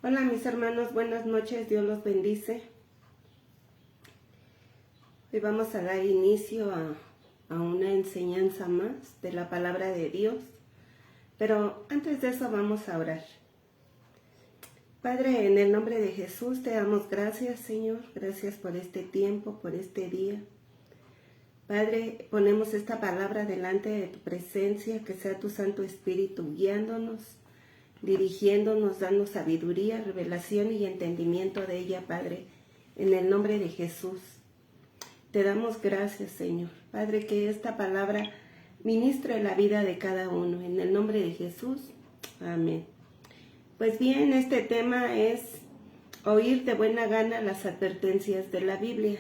Hola mis hermanos, buenas noches, Dios los bendice. Hoy vamos a dar inicio a una enseñanza más de la palabra de Dios, pero antes de eso vamos a orar. Padre, en el nombre de Jesús te damos gracias, Señor, gracias por este tiempo, por este día. Padre, ponemos esta palabra delante de tu presencia, que sea tu Santo Espíritu guiándonos, dirigiéndonos, dando sabiduría, revelación y entendimiento de ella, Padre, en el nombre de Jesús. Te damos gracias, Señor. Padre, que esta palabra ministre la vida de cada uno, en el nombre de Jesús. Amén. Pues bien, este tema es oír de buena gana las advertencias de la Biblia.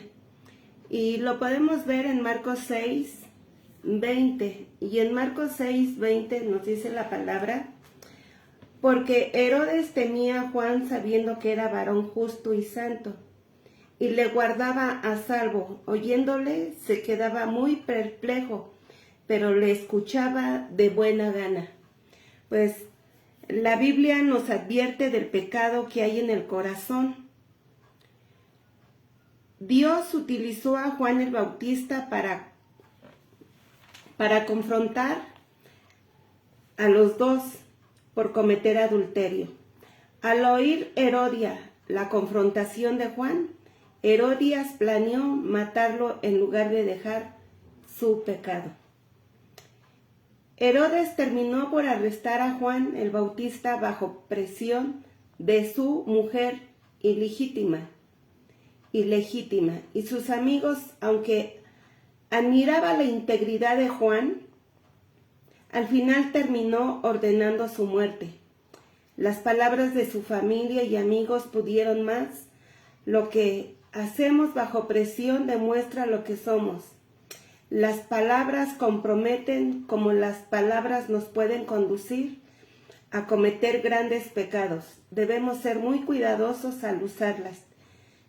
Y lo podemos ver en Marcos 6:20. Y en Marcos 6:20 nos dice la palabra: porque Herodes temía a Juan sabiendo que era varón justo y santo, y le guardaba a salvo. Oyéndole se quedaba muy perplejo, pero le escuchaba de buena gana. Pues la Biblia nos advierte del pecado que hay en el corazón. Dios utilizó a Juan el Bautista para confrontar a los dos por cometer adulterio. Al oír Herodia la confrontación de Juan, Herodías planeó matarlo en lugar de dejar su pecado. Herodes terminó por arrestar a Juan el Bautista bajo presión de su mujer ilegítima, y sus amigos, aunque admiraba la integridad de Juan, al final terminó ordenando su muerte. Las palabras de su familia y amigos pudieron más. Lo que hacemos bajo presión demuestra lo que somos. Las palabras comprometen, como las palabras nos pueden conducir a cometer grandes pecados. Debemos ser muy cuidadosos al usarlas.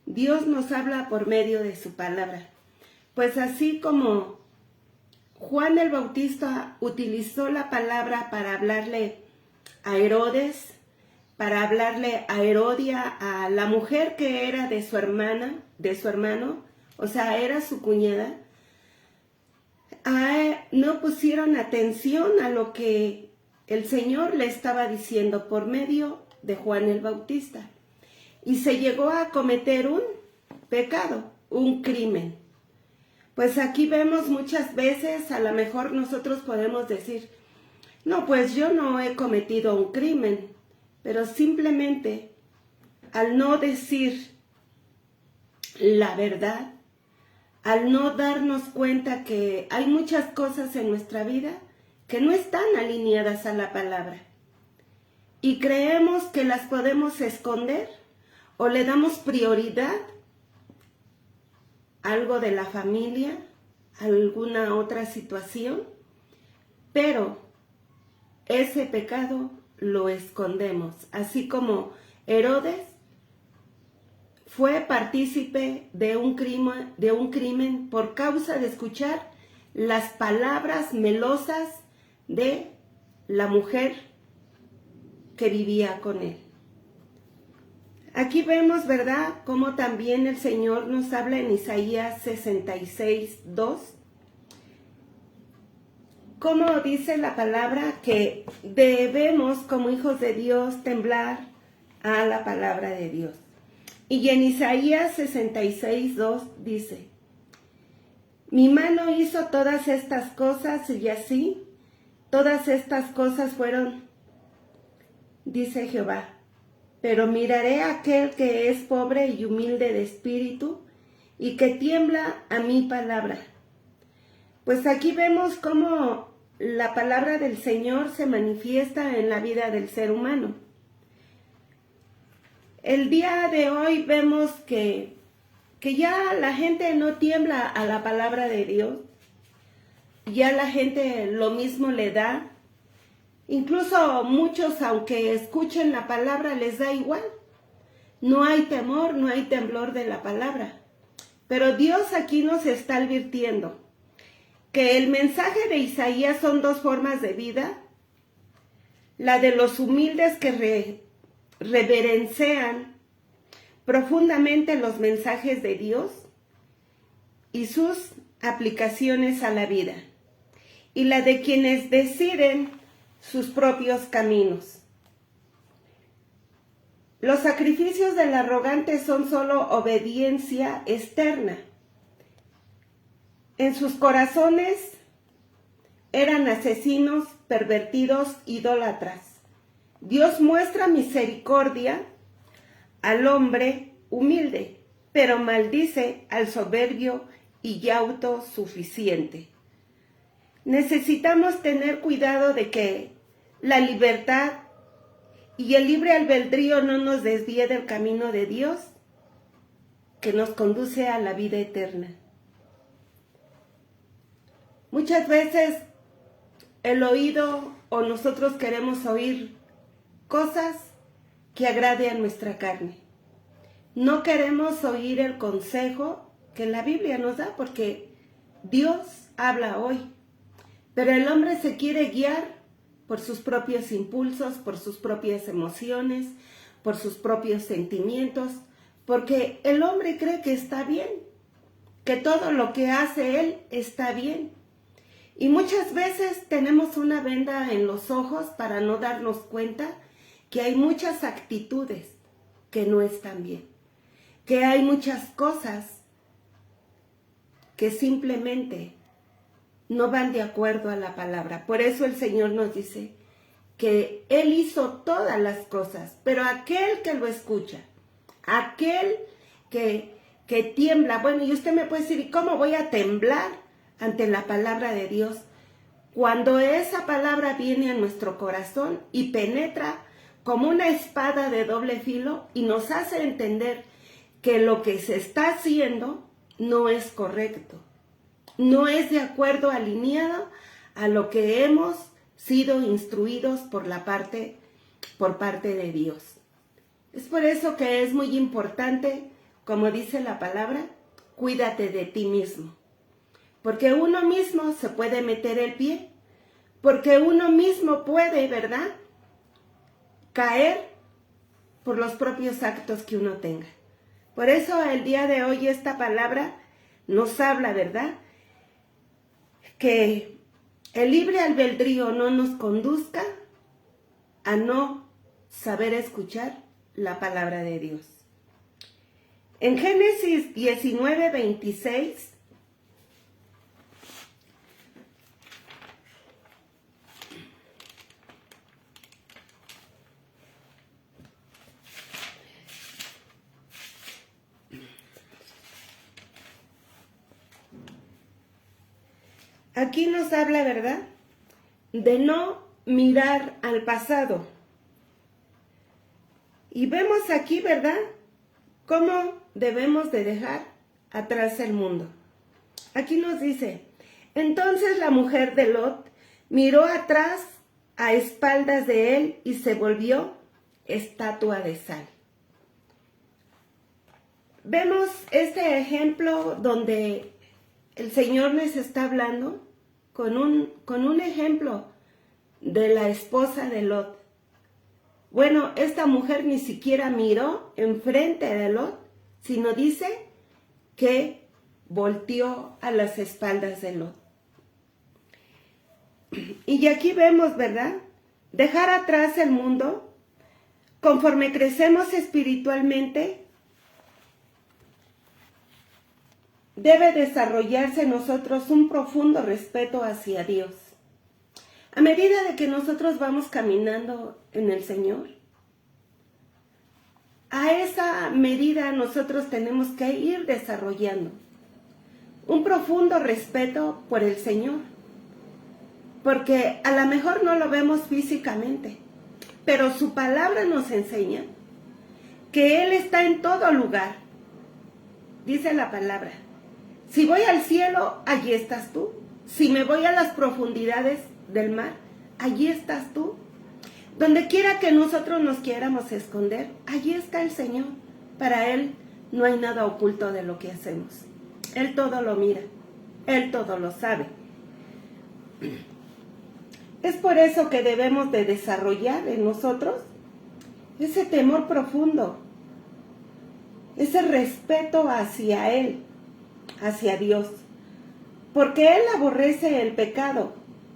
Dios nos habla por medio de su palabra. Pues así como Juan el Bautista utilizó la palabra para hablarle a Herodes, para hablarle a Herodia, a la mujer que era de su hermano, o sea, era su cuñada. No pusieron atención a lo que el Señor le estaba diciendo por medio de Juan el Bautista. Y se llegó a cometer un pecado, un crimen. Pues aquí vemos muchas veces, a lo mejor nosotros podemos decir, no, pues yo no he cometido un crimen, pero simplemente al no decir la verdad, al no darnos cuenta que hay muchas cosas en nuestra vida que no están alineadas a la palabra y creemos que las podemos esconder o le damos prioridad algo de la familia, alguna otra situación, pero ese pecado lo escondemos, así como Herodes fue partícipe de un crimen por causa de escuchar las palabras melosas de la mujer que vivía con él. Aquí vemos, ¿verdad?, cómo también el Señor nos habla en Isaías 66:2. Como dice la palabra que debemos, como hijos de Dios, temblar a la palabra de Dios. Y en Isaías 66:2 dice: mi mano hizo todas estas cosas y así, todas estas cosas fueron, dice Jehová. Pero miraré a aquel que es pobre y humilde de espíritu y que tiembla a mi palabra. Pues aquí vemos cómo la palabra del Señor se manifiesta en la vida del ser humano. El día de hoy vemos que ya la gente no tiembla a la palabra de Dios. Ya la gente lo mismo le da. Incluso muchos, aunque escuchen la palabra, les da igual. No hay temor, no hay temblor de la palabra. Pero Dios aquí nos está advirtiendo que el mensaje de Isaías son dos formas de vida. La de los humildes que reverencian profundamente los mensajes de Dios y sus aplicaciones a la vida, y la de quienes deciden sus propios caminos. Los sacrificios del arrogante son solo obediencia externa. En sus corazones eran asesinos, pervertidos, idólatras. Dios muestra misericordia al hombre humilde, pero maldice al soberbio y autosuficiente. Necesitamos tener cuidado de que la libertad y el libre albedrío no nos desvíe del camino de Dios que nos conduce a la vida eterna. Muchas veces el oído o nosotros queremos oír cosas que agraden a nuestra carne. No queremos oír el consejo que la Biblia nos da porque Dios habla hoy. Pero el hombre se quiere guiar por sus propios impulsos, por sus propias emociones, por sus propios sentimientos, porque el hombre cree que está bien, que todo lo que hace él está bien. Y muchas veces tenemos una venda en los ojos para no darnos cuenta que hay muchas actitudes que no están bien, que hay muchas cosas que simplemente no van de acuerdo a la palabra. Por eso el Señor nos dice que Él hizo todas las cosas, pero aquel que lo escucha, aquel que tiembla, bueno, y usted me puede decir, ¿y cómo voy a temblar ante la palabra de Dios? Cuando esa palabra viene a nuestro corazón y penetra como una espada de doble filo y nos hace entender que lo que se está haciendo no es correcto, no es de acuerdo, alineado a lo que hemos sido instruidos por parte de Dios. Es por eso que es muy importante, como dice la palabra, cuídate de ti mismo. Porque uno mismo se puede meter el pie, porque uno mismo puede, ¿verdad?, caer por los propios actos que uno tenga. Por eso el día de hoy esta palabra nos habla, ¿verdad?, que el libre albedrío no nos conduzca a no saber escuchar la palabra de Dios. En Génesis 19:26, aquí nos habla, ¿verdad?, de no mirar al pasado. Y vemos aquí, ¿verdad?, cómo debemos de dejar atrás el mundo. Aquí nos dice, entonces la mujer de Lot miró atrás a espaldas de él y se volvió estatua de sal. Vemos este ejemplo donde el Señor les está hablando con un ejemplo de la esposa de Lot. Bueno, esta mujer ni siquiera miró enfrente de Lot, sino dice que volteó a las espaldas de Lot. Y aquí vemos, ¿verdad?, dejar atrás el mundo. Conforme crecemos espiritualmente, debe desarrollarse en nosotros un profundo respeto hacia Dios. A medida de que nosotros vamos caminando en el Señor, a esa medida nosotros tenemos que ir desarrollando un profundo respeto por el Señor, porque a lo mejor no lo vemos físicamente, pero su palabra nos enseña que Él está en todo lugar. Dice la palabra, si voy al cielo, allí estás tú. Si me voy a las profundidades del mar, allí estás tú. Donde quiera que nosotros nos quieramos esconder, allí está el Señor. Para Él no hay nada oculto de lo que hacemos. Él todo lo mira, Él todo lo sabe. Es por eso que debemos de desarrollar en nosotros ese temor profundo, ese respeto hacia Él, hacia Dios, porque Él aborrece el pecado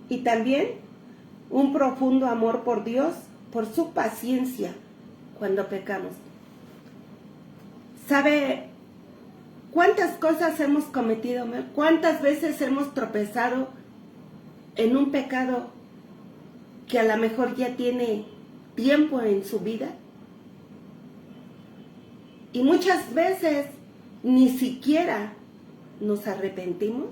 y también un profundo amor por Dios, por su paciencia cuando pecamos. ¿Sabe cuántas cosas hemos cometido mal? ¿Cuántas veces hemos tropezado en un pecado que a lo mejor ya tiene tiempo en su vida? Y muchas veces ni siquiera nos arrepentimos.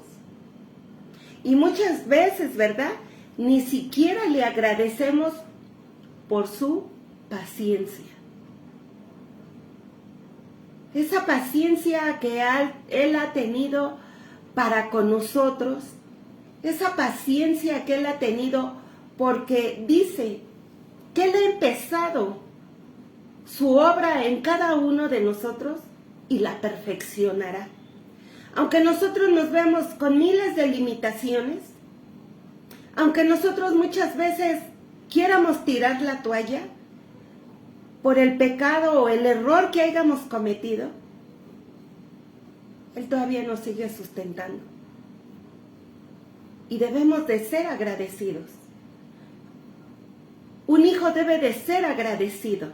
Y muchas veces, ¿verdad?, ni siquiera le agradecemos por su paciencia. Esa paciencia que Él ha tenido para con nosotros, esa paciencia que Él ha tenido porque dice que Él ha empezado su obra en cada uno de nosotros y la perfeccionará. Aunque nosotros nos vemos con miles de limitaciones, aunque nosotros muchas veces quiéramos tirar la toalla por el pecado o el error que hayamos cometido, Él todavía nos sigue sustentando. Y debemos de ser agradecidos. Un hijo debe de ser agradecido.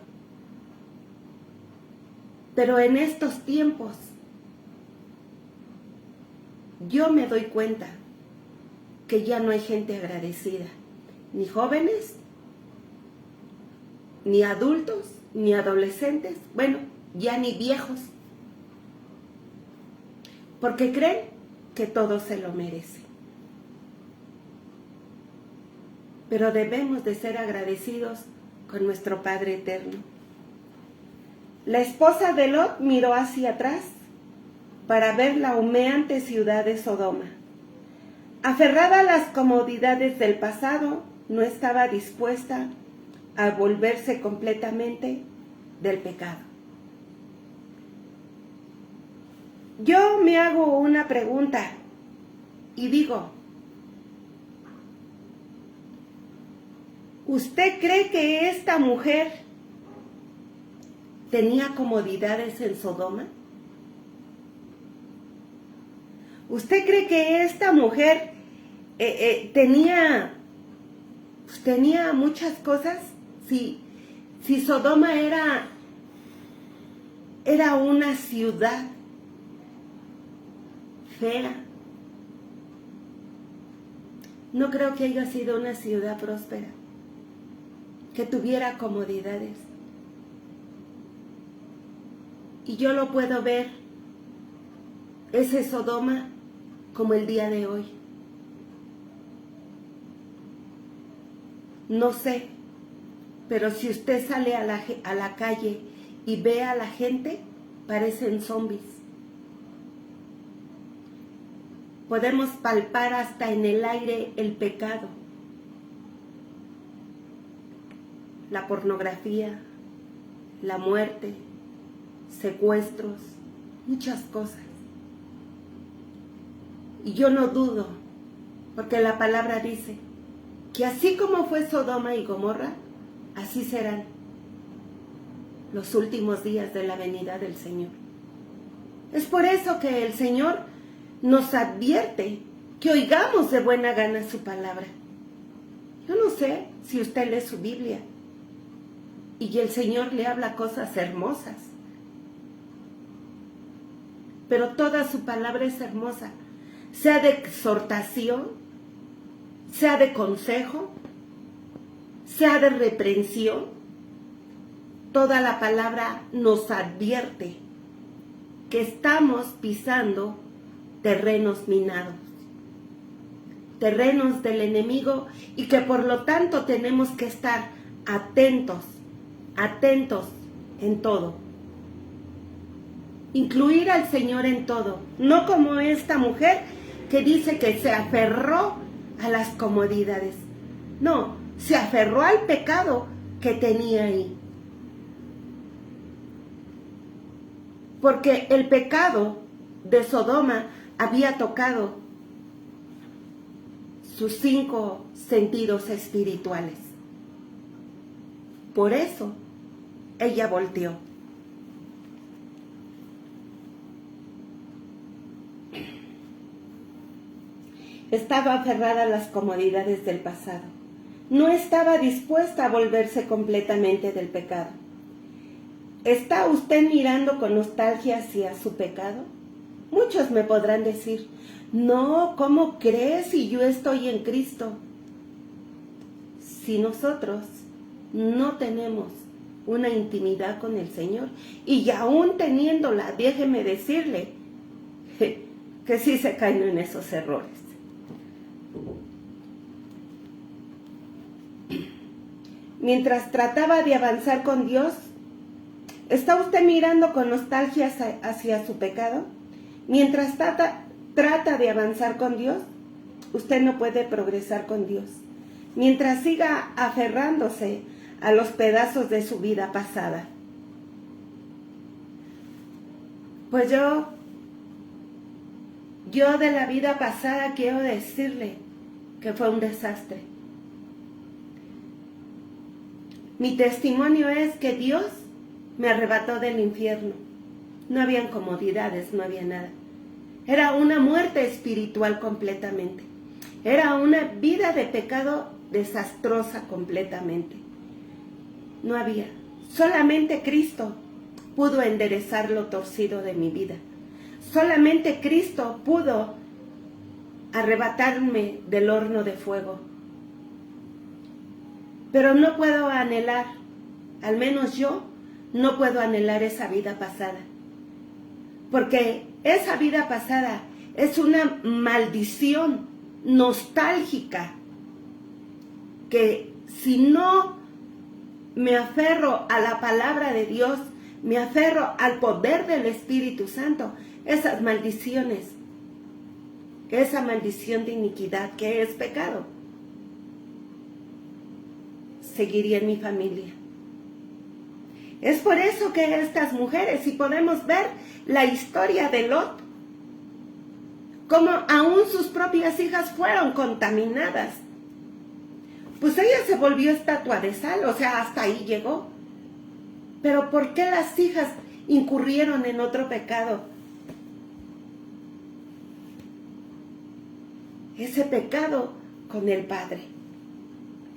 Pero en estos tiempos, yo me doy cuenta que ya no hay gente agradecida, ni jóvenes, ni adultos, ni adolescentes, bueno, ya ni viejos, porque creen que todo se lo merece. Pero debemos de ser agradecidos con nuestro Padre Eterno. La esposa de Lot miró hacia atrás para ver la humeante ciudad de Sodoma. Aferrada a las comodidades del pasado, no estaba dispuesta a volverse completamente del pecado. Yo me hago una pregunta y digo, ¿usted cree que esta mujer tenía comodidades en Sodoma? ¿Usted cree que esta mujer tenía muchas cosas? Si Sodoma era una ciudad fea, no creo que haya sido una ciudad próspera, que tuviera comodidades. Y yo lo puedo ver, ese Sodoma, como el día de hoy. No sé, pero si usted sale a la calle y ve a la gente, parecen zombies. Podemos palpar hasta en el aire el pecado, la pornografía, la muerte, secuestros, muchas cosas. Y yo no dudo, porque la palabra dice que así como fue Sodoma y Gomorra, así serán los últimos días de la venida del Señor. Es por eso que el Señor nos advierte que oigamos de buena gana su palabra. Yo no sé si usted lee su Biblia y el Señor le habla cosas hermosas, pero toda su palabra es hermosa, sea de exhortación, sea de consejo, sea de reprensión. Toda la palabra nos advierte que estamos pisando terrenos minados, terrenos del enemigo, y que por lo tanto tenemos que estar atentos en todo. Incluir al Señor en todo, no como esta mujer que dice que se aferró a las comodidades. No, se aferró al pecado que tenía ahí. Porque el pecado de Sodoma había tocado sus 5 sentidos espirituales. Por eso ella volteó. Estaba aferrada a las comodidades del pasado. No estaba dispuesta a volverse completamente del pecado. ¿Está usted mirando con nostalgia hacia su pecado? Muchos me podrán decir, no, ¿cómo crees si yo estoy en Cristo? Si nosotros no tenemos una intimidad con el Señor, y aún teniéndola, déjeme decirle que sí se caen en esos errores. Mientras trataba de avanzar con Dios, ¿está usted mirando con nostalgia hacia su pecado? Mientras trata de avanzar con Dios, usted no puede progresar con Dios. Mientras siga aferrándose a los pedazos de su vida pasada. Pues yo de la vida pasada quiero decirle que fue un desastre. Mi testimonio es que Dios me arrebató del infierno. No habían comodidades, no había nada. Era una muerte espiritual completamente. Era una vida de pecado desastrosa completamente. No había. Solamente Cristo pudo enderezar lo torcido de mi vida. Solamente Cristo pudo arrebatarme del horno de fuego. Pero no puedo anhelar, al menos yo, no puedo anhelar esa vida pasada. Porque esa vida pasada es una maldición nostálgica que si no me aferro a la palabra de Dios, me aferro al poder del Espíritu Santo, esas maldiciones, esa maldición de iniquidad que es pecado, seguiría en mi familia. Es por eso que estas mujeres, si podemos ver la historia de Lot, como aún sus propias hijas fueron contaminadas, pues ella se volvió estatua de sal, o sea, hasta ahí llegó. Pero ¿por qué las hijas incurrieron en otro pecado? Ese pecado con el padre.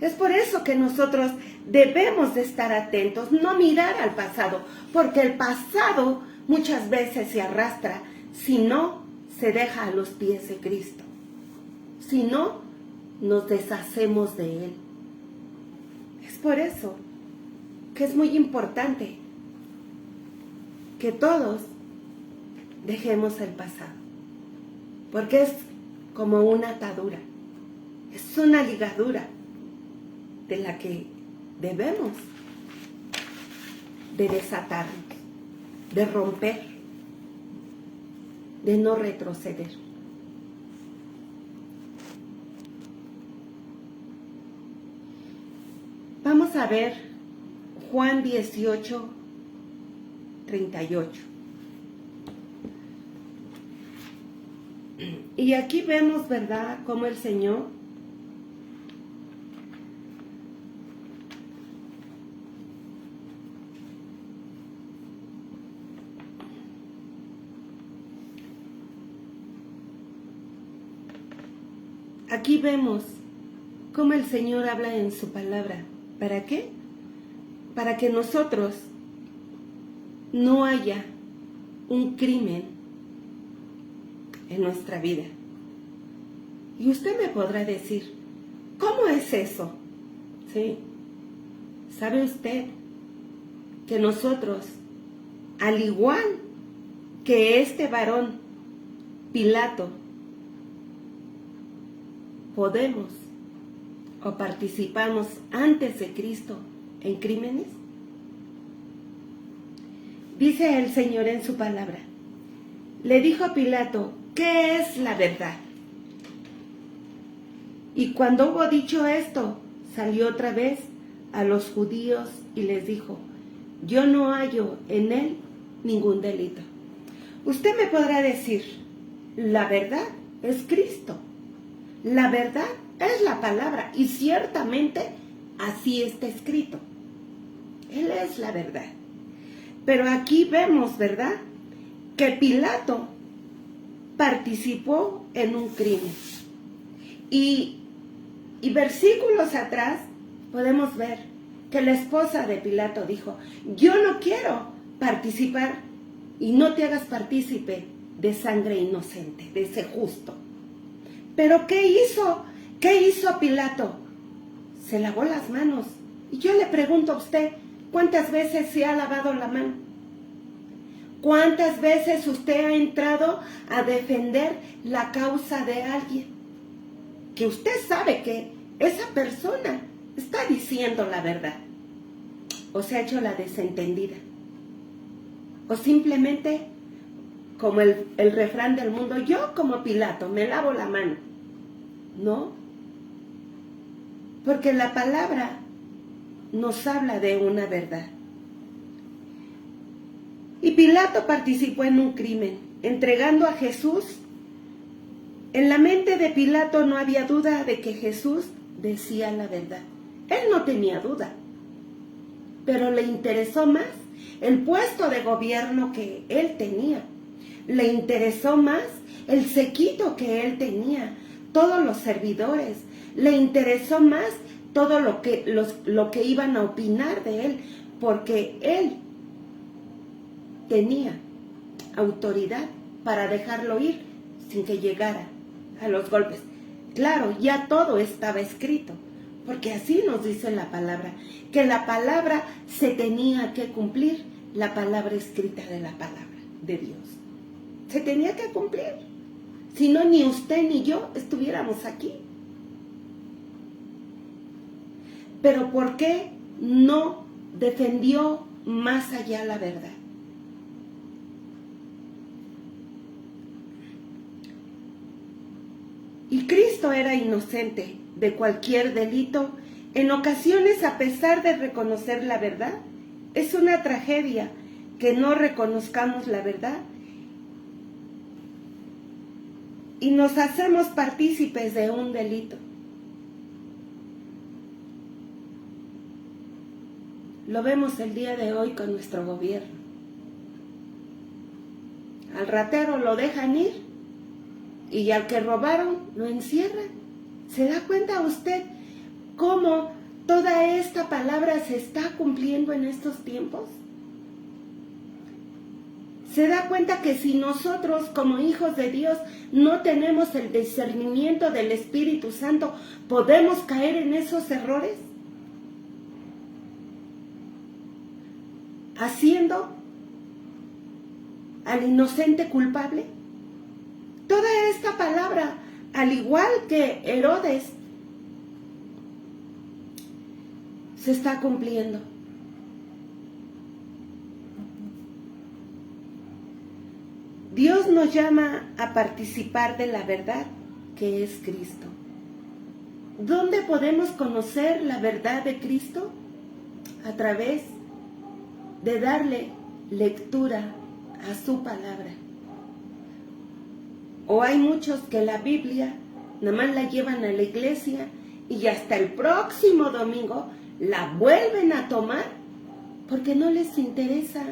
Es por eso que nosotros debemos de estar atentos, no mirar al pasado, porque el pasado muchas veces se arrastra si no se deja a los pies de Cristo. Si no, nos deshacemos de Él. Es por eso que es muy importante que todos dejemos el pasado, porque es como una atadura, es una ligadura de la que debemos de desatarnos, de romper, de no retroceder. Vamos a ver Juan 18, 38. Y aquí vemos, ¿verdad?, cómo el Señor habla en su palabra. ¿Para qué? Para que nosotros no haya un crimen en nuestra vida. Y usted me podrá decir, ¿cómo es eso? ¿Sí? ¿Sabe usted que nosotros, al igual que este varón, Pilato, podemos o participamos antes de Cristo en crímenes? Dice el Señor en su palabra, le dijo a Pilato, ¿qué es la verdad? Y cuando hubo dicho esto, salió otra vez a los judíos y les dijo, yo no hallo en él ningún delito. Usted me podrá decir, la verdad es Cristo. La verdad es la palabra y ciertamente así está escrito. Él es la verdad. Pero aquí vemos, ¿verdad?, que Pilato participó en un crimen. Y versículos atrás podemos ver que la esposa de Pilato dijo: yo no quiero participar y no te hagas partícipe de sangre inocente, de ese justo. Pero ¿qué hizo? ¿Qué hizo Pilato? Se lavó las manos. Y yo le pregunto a usted, ¿cuántas veces se ha lavado la mano? ¿Cuántas veces usted ha entrado a defender la causa de alguien que usted sabe que esa persona está diciendo la verdad? ¿O se ha hecho la desentendida? ¿O simplemente, como el refrán del mundo, yo como Pilato me lavo la mano? No, porque la palabra nos habla de una verdad. Y Pilato participó en un crimen, entregando a Jesús. En la mente de Pilato no había duda de que Jesús decía la verdad. Él no tenía duda, pero le interesó más el puesto de gobierno que él tenía. Le interesó más el séquito que él tenía, todos los servidores. Le interesó más todo lo que iban a opinar de él, porque él tenía autoridad para dejarlo ir sin que llegara a los golpes. Claro, ya todo estaba escrito, porque así nos dice la palabra, que la palabra se tenía que cumplir, la palabra escrita de la palabra de Dios. Se tenía que cumplir. Si no, ni usted ni yo estuviéramos aquí. Pero ¿por qué no defendió más allá la verdad? Y Cristo era inocente de cualquier delito. En ocasiones, a pesar de reconocer la verdad, es una tragedia que no reconozcamos la verdad y nos hacemos partícipes de un delito. Lo vemos el día de hoy con nuestro gobierno. Al ratero lo dejan ir y al que robaron lo encierran. ¿Se da cuenta usted cómo toda esta palabra se está cumpliendo en estos tiempos? ¿Se da cuenta que si nosotros como hijos de Dios no tenemos el discernimiento del Espíritu Santo, podemos caer en esos errores? Haciendo al inocente culpable. Toda esta palabra, al igual que Herodes, se está cumpliendo. Dios nos llama a participar de la verdad que es Cristo. ¿Dónde podemos conocer la verdad de Cristo? A través de darle lectura a su palabra. O hay muchos que la Biblia nada más la llevan a la iglesia y hasta el próximo domingo la vuelven a tomar porque no les interesa.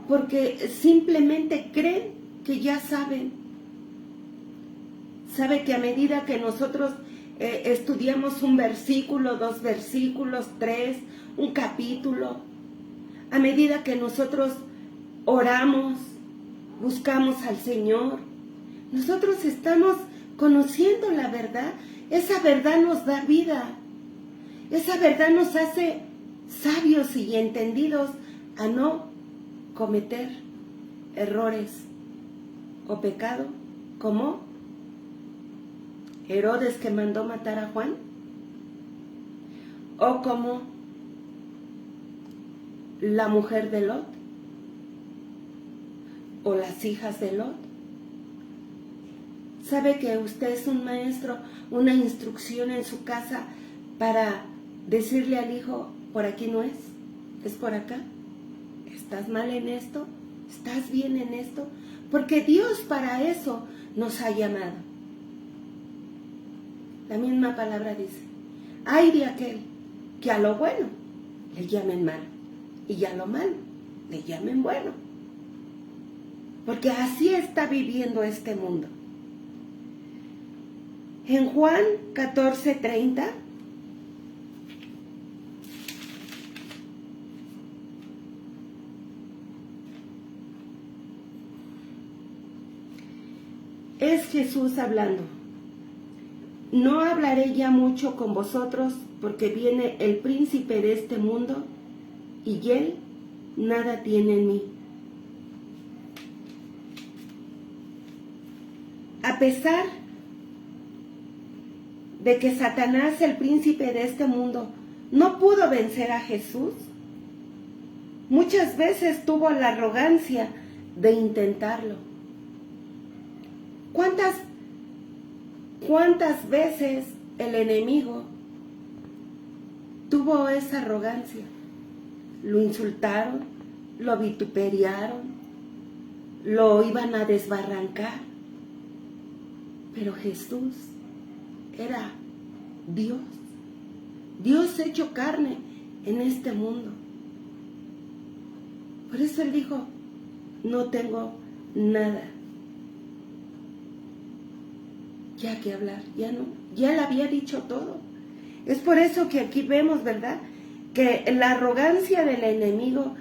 Porque simplemente creen que ya saben. Sabe que a medida que nosotros estudiamos un versículo, 2 versículos, 3, un capítulo, a medida que nosotros oramos, buscamos al Señor, nosotros estamos conociendo la verdad. Esa verdad nos da vida. Esa verdad nos hace sabios y entendidos a no cometer errores o pecado, como Herodes, que mandó matar a Juan, o como la mujer de Lot, o las hijas de Lot. Sabe que usted es un maestro, una instrucción en su casa para decirle al hijo: por aquí no es por acá. ¿Estás mal en esto? ¿Estás bien en esto? Porque Dios para eso nos ha llamado. La misma palabra dice, ay de aquel que a lo bueno le llamen malo y a lo malo le llamen bueno. Porque así está viviendo este mundo. En Juan 14:30, es Jesús hablando. No hablaré ya mucho con vosotros, porque viene el príncipe de este mundo, y él nada tiene en mí. A pesar de que Satanás, el príncipe de este mundo, no pudo vencer a Jesús, muchas veces tuvo la arrogancia de intentarlo. ¿Cuántas veces el enemigo tuvo esa arrogancia? Lo insultaron, lo vituperiaron, lo iban a desbarrancar. Pero Jesús era Dios, Dios hecho carne en este mundo. Por eso Él dijo, no tengo nada ya que hablar, ya no, ya le había dicho todo. Es por eso que aquí vemos, ¿verdad?, que la arrogancia del enemigo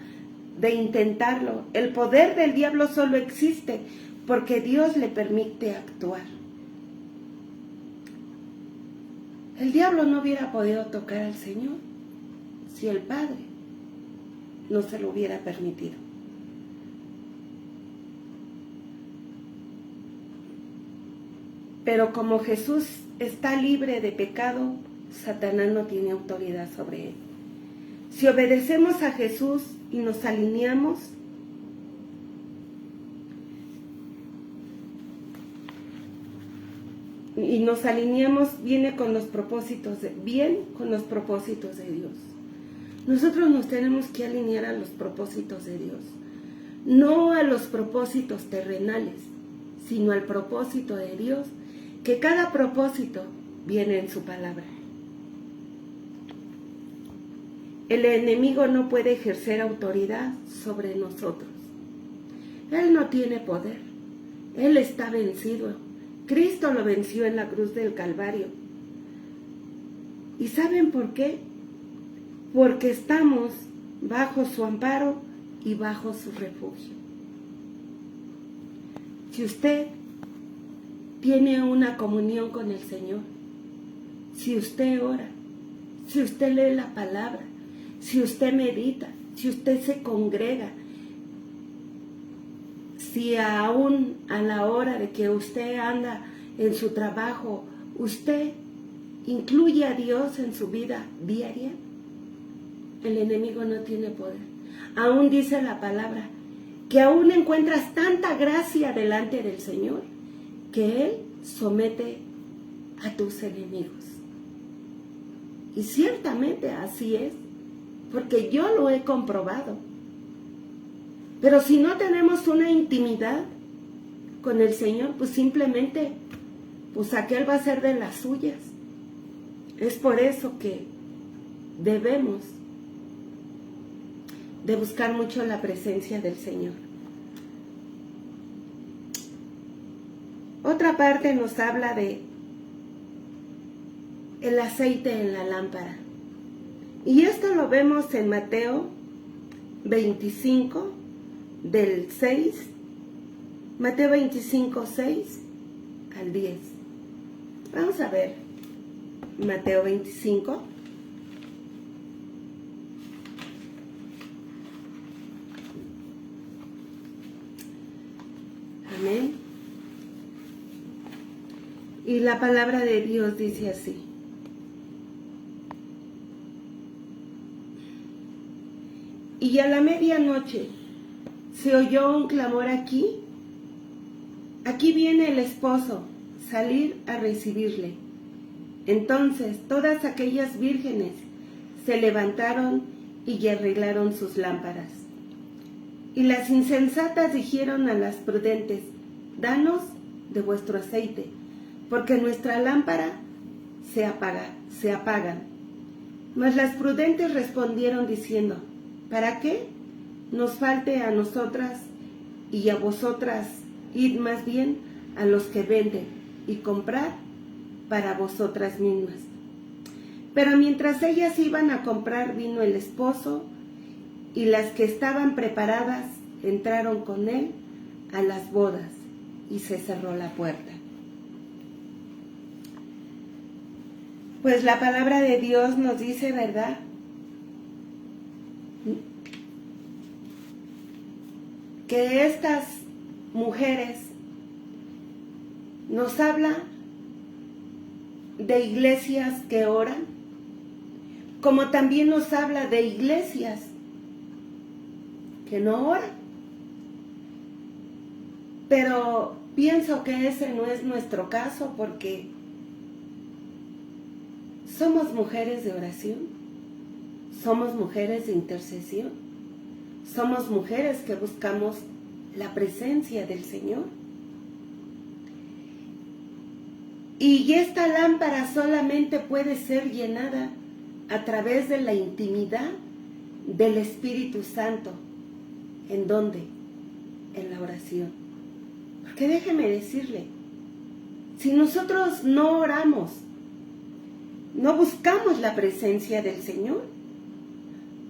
de intentarlo, el poder del diablo solo existe porque Dios le permite actuar. El diablo no hubiera podido tocar al Señor si el Padre no se lo hubiera permitido. Pero como Jesús está libre de pecado, Satanás no tiene autoridad sobre él. Si obedecemos a Jesús y nos alineamos, viene con los propósitos de Dios. Nosotros nos tenemos que alinear a los propósitos de Dios, no a los propósitos terrenales, sino al propósito de Dios, que cada propósito viene en su palabra. El enemigo no puede ejercer autoridad sobre nosotros. Él no tiene poder. Él está vencido. Cristo lo venció en la cruz del Calvario. ¿Y saben por qué? Porque estamos bajo su amparo y bajo su refugio. Si usted tiene una comunión con el Señor, si usted ora, si usted lee la palabra, si usted medita, si usted se congrega, si aún a la hora de que usted anda en su trabajo, usted incluye a Dios en su vida diaria, el enemigo no tiene poder. Aún dice la palabra que aún encuentras tanta gracia delante del Señor que Él somete a tus enemigos. Y ciertamente así es, porque yo lo he comprobado. Pero si no tenemos una intimidad con el Señor, pues simplemente, pues aquel va a ser de las suyas. Es por eso que debemos de buscar mucho la presencia del Señor. Otra parte nos habla de el aceite en la lámpara. Y esto lo vemos en Mateo 25, del 6, Mateo 25, 6 al 10. Vamos a ver Mateo 25. Amén. Y la palabra de Dios dice así: y a la medianoche se oyó un clamor aquí viene el esposo, salir a recibirle. Entonces todas aquellas vírgenes se levantaron y arreglaron sus lámparas. Y las insensatas dijeron a las prudentes: danos de vuestro aceite, porque nuestra lámpara se apagan. Mas las prudentes respondieron diciendo: ¿para qué nos falte a nosotras y a vosotras? Id más bien a los que venden y comprad para vosotras mismas. Pero mientras ellas iban a comprar, vino el esposo, y las que estaban preparadas entraron con él a las bodas, y se cerró la puerta. Pues la palabra de Dios nos dice, ¿verdad?, que estas mujeres nos habla de iglesias que oran, como también nos habla de iglesias que no oran. Pero pienso que ese no es nuestro caso, porque somos mujeres de oración, somos mujeres de intercesión, somos mujeres que buscamos la presencia del Señor. Y esta lámpara solamente puede ser llenada a través de la intimidad del Espíritu Santo. ¿En dónde? En la oración. Porque déjeme decirle, si nosotros no oramos, no buscamos la presencia del Señor,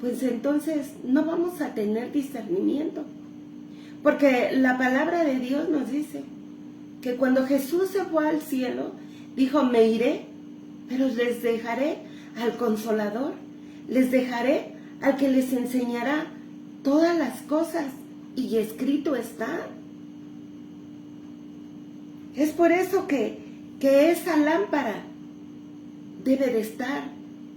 pues entonces no vamos a tener discernimiento. Porque la palabra de Dios nos dice que cuando Jesús se fue al cielo, dijo: me iré, pero les dejaré al Consolador, les dejaré al que les enseñará todas las cosas, y escrito está. Es por eso que esa lámpara debe de estar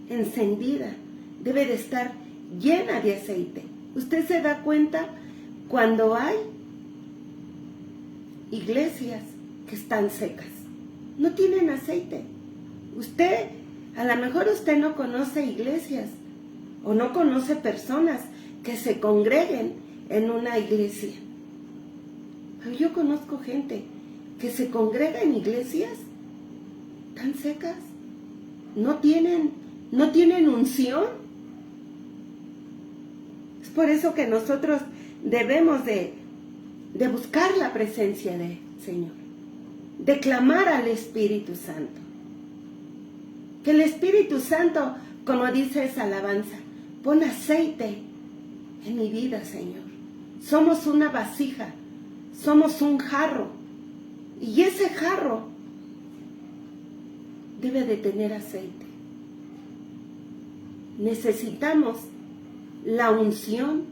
encendida, debe de estar llena de aceite. Usted se da cuenta cuando hay iglesias que están secas, no tienen aceite. A lo mejor usted no conoce iglesias o no conoce personas que se congreguen en una iglesia. Pero yo conozco gente que se congrega en iglesias tan secas, no tienen unción. Es por eso que nosotros debemos de buscar la presencia del Señor, de clamar al Espíritu Santo. Que el Espíritu Santo, como dice esa alabanza, pon aceite en mi vida, Señor. Somos una vasija, somos un jarro, y ese jarro debe de tener aceite. Necesitamos la unción,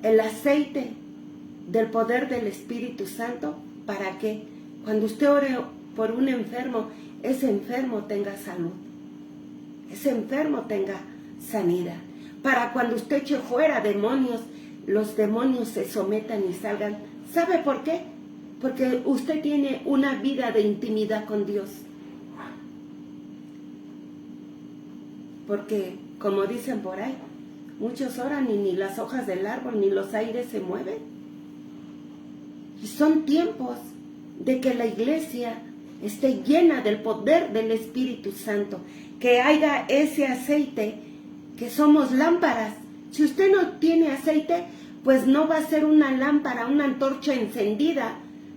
el aceite del poder del Espíritu Santo, para que cuando usted ore por un enfermo, ese enfermo tenga salud, ese enfermo tenga sanidad. Para cuando usted eche fuera demonios, los demonios se sometan y salgan. ¿Sabe por qué? Porque usted tiene una vida de intimidad con Dios. Porque, como dicen por ahí, muchos oran y ni las hojas del árbol ni los aires se mueven. Y son tiempos de que la iglesia esté llena del poder del Espíritu Santo, que haya ese aceite, que somos lámparas. Si usted no tiene aceite, pues no va a ser una lámpara, una antorcha encendida,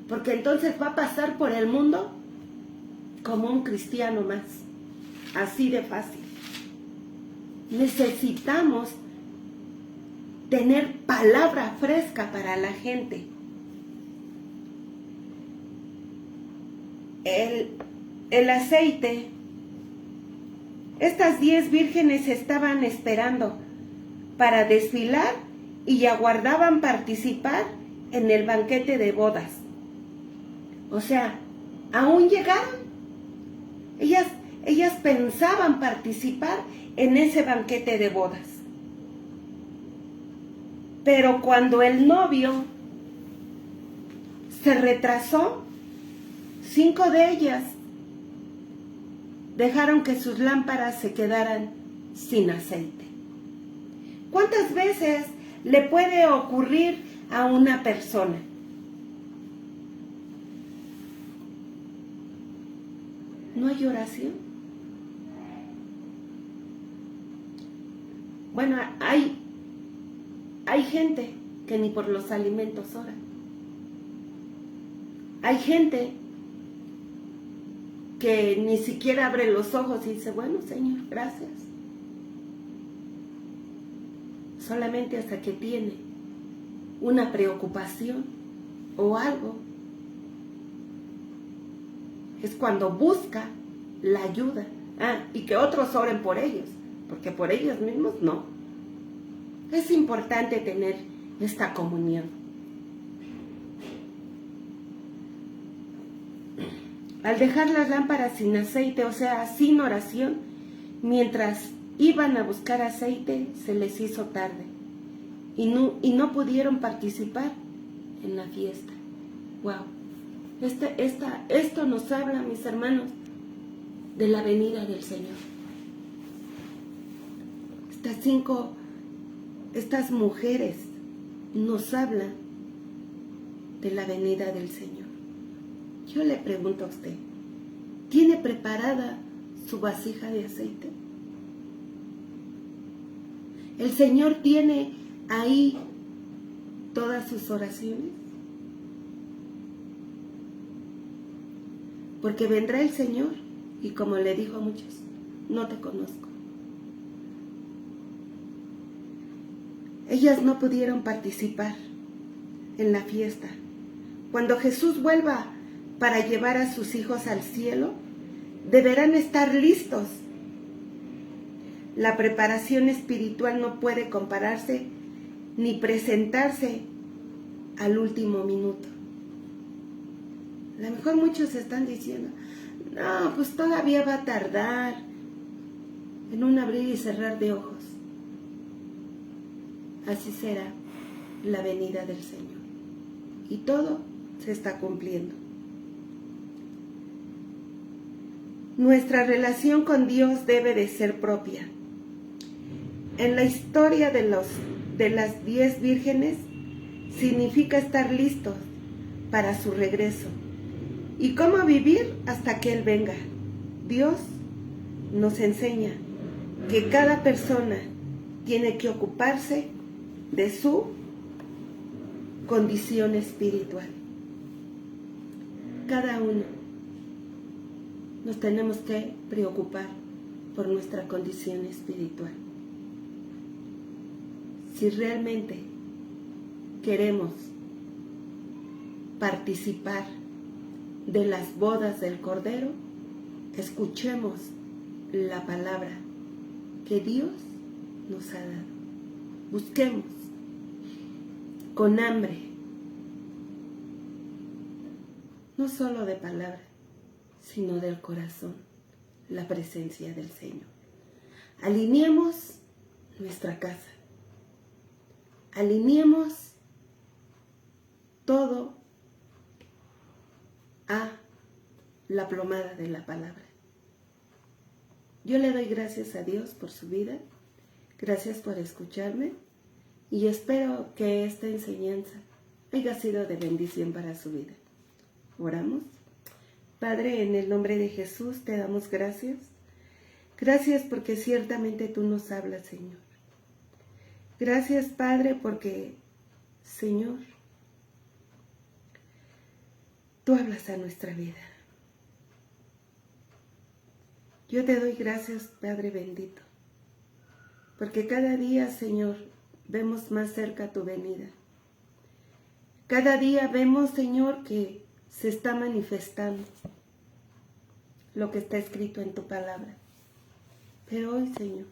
porque entonces va a pasar por el mundo como un cristiano más, así de fácil. Necesitamos tener palabra fresca para la gente. El aceite, estas 10 vírgenes estaban esperando para desfilar y aguardaban participar en el banquete de bodas. O sea, aún llegaron. Ellas pensaban participar en ese banquete de bodas. Pero cuando el novio se retrasó, 5 de ellas dejaron que sus lámparas se quedaran sin aceite. ¿Cuántas veces le puede ocurrir a una persona? No hay oración, Bueno, hay gente que ni por los alimentos ora. Hay gente que ni siquiera abre los ojos y dice, bueno, Señor, gracias. Solamente hasta que tiene una preocupación o algo, es cuando busca la ayuda. Y que otros oren por ellos, porque por ellos mismos no. Es importante tener esta comunión. Al dejar las lámparas sin aceite, o sea, sin oración, mientras iban a buscar aceite, se les hizo tarde y no pudieron participar en la fiesta. Wow. Esto nos habla, mis hermanos, de la venida del Señor. Estas mujeres nos hablan de la venida del Señor. Yo le pregunto a usted, ¿tiene preparada su vasija de aceite? ¿El Señor tiene ahí todas sus oraciones? Porque vendrá el Señor y como le dijo a muchos, no te conozco. Ellas no pudieron participar en la fiesta. Cuando Jesús vuelva para llevar a sus hijos al cielo, deberán estar listos. La preparación espiritual no puede compararse ni presentarse al último minuto. A lo mejor muchos están diciendo, no, pues todavía va a tardar en un abrir y cerrar de ojos. Así será la venida del Señor. Y todo se está cumpliendo. Nuestra relación con Dios debe de ser propia. En la historia de las 10 vírgenes significa estar listos para su regreso. ¿Y cómo vivir hasta que Él venga? Dios nos enseña que cada persona tiene que ocuparse de su condición espiritual. Cada uno nos tenemos que preocupar por nuestra condición espiritual. Si realmente queremos participar de las bodas del Cordero, escuchemos la palabra que Dios nos ha dado. Busquemos con hambre, no solo de palabra, sino del corazón, la presencia del Señor. Alineemos nuestra casa, alineemos todo a la plomada de la palabra. Yo le doy gracias a Dios por su vida, gracias por escucharme y espero que esta enseñanza haya sido de bendición para su vida. Oramos. Padre, en el nombre de Jesús te damos gracias. Gracias porque ciertamente tú nos hablas, Señor. Gracias, Padre, porque, Señor, tú hablas a nuestra vida. Yo te doy gracias, Padre bendito, porque cada día, Señor, vemos más cerca tu venida. Cada día vemos, Señor, que se está manifestando lo que está escrito en tu palabra. Pero hoy, Señor,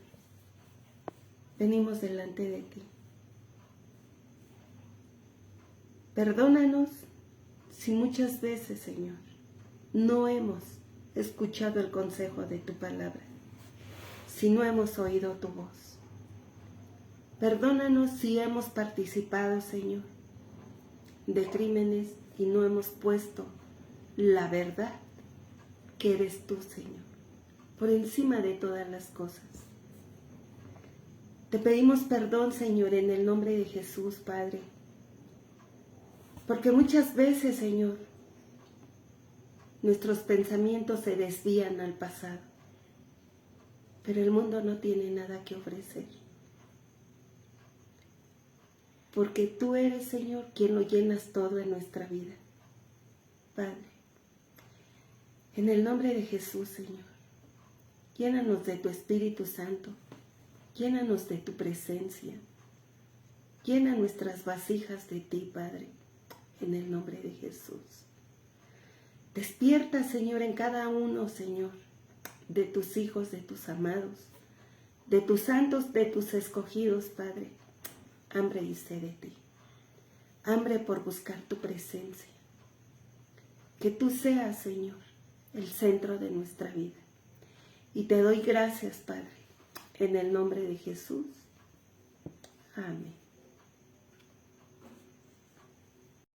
venimos delante de ti. Perdónanos si muchas veces, Señor, no hemos escuchado el consejo de tu palabra, si no hemos oído tu voz. Perdónanos si hemos participado, Señor, de crímenes y no hemos puesto la verdad que eres tú, Señor, por encima de todas las cosas. Te pedimos perdón, Señor, en el nombre de Jesús, Padre, porque muchas veces, Señor, nuestros pensamientos se desvían al pasado, pero el mundo no tiene nada que ofrecer. porque tú eres, Señor, quien lo llenas todo en nuestra vida. Padre, en el nombre de Jesús, Señor, llénanos de tu Espíritu Santo, llénanos de tu presencia, llena nuestras vasijas de ti, Padre, en el nombre de Jesús. Despierta, Señor, en cada uno, Señor, de tus hijos, de tus amados, de tus santos, de tus escogidos, Padre, hambre y sed de ti, hambre por buscar tu presencia. Que tú seas, Señor, el centro de nuestra vida. Y te doy gracias, Padre, en el nombre de Jesús. Amén.